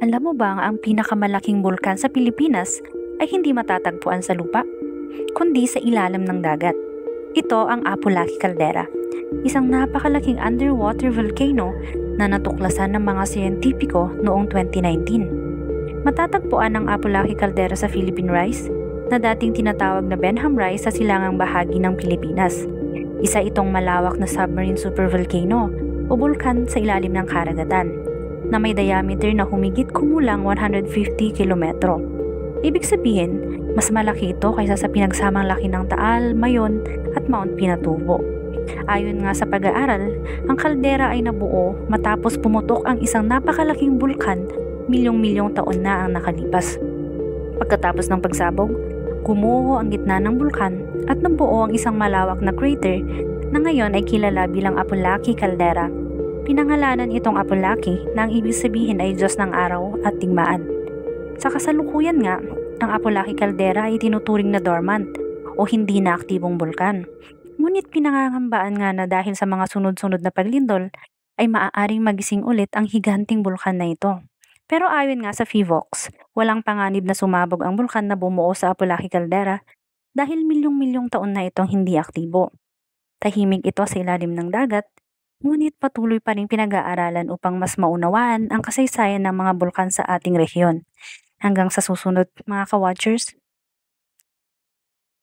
Alam mo ba ang pinakamalaking bulkan sa Pilipinas ay hindi matatagpuan sa lupa, kundi sa ilalim ng dagat? Ito ang Apulaki Caldera, isang napakalaking underwater volcano na natuklasan ng mga siyentipiko noong 2019. Matatagpuan ang Apulaki Caldera sa Philippine Rise, na dating tinatawag na Benham Rise sa silangang bahagi ng Pilipinas. Isa itong malawak na submarine supervolcano o bulkan sa ilalim ng karagatan, na may diameter na humigit kumulang 150 kilometro. Ibig sabihin, mas malaki ito kaysa sa pinagsamang laki ng Taal, Mayon at Mount Pinatubo. Ayon nga sa pag-aaral, ang kaldera ay nabuo matapos pumutok ang isang napakalaking bulkan milyong-milyong taon na ang nakalipas. Pagkatapos ng pagsabog, gumuho ang gitna ng bulkan at nabuo ang isang malawak na crater na ngayon ay kilala bilang Apulaki Caldera. Pinangalanan itong Apulaki na ang ibig sabihin ay Diyos ng araw at digmaan. Sa kasalukuyan nga, ang Apulaki Caldera ay tinuturing na dormant o hindi na aktibong bulkan. Ngunit pinangangambaan nga na dahil sa mga sunod-sunod na paglindol ay maaaring magising ulit ang higanting bulkan na ito. Pero ayon nga sa PHIVOLCS, walang panganib na sumabog ang bulkan na bumuo sa Apulaki Caldera dahil milyong-milyong taon na itong hindi aktibo. Tahimik ito sa ilalim ng dagat, ngunit patuloy pa rin pinag-aaralan upang mas maunawaan ang kasaysayan ng mga bulkan sa ating rehiyon. Hanggang sa susunod mga ka-watchers.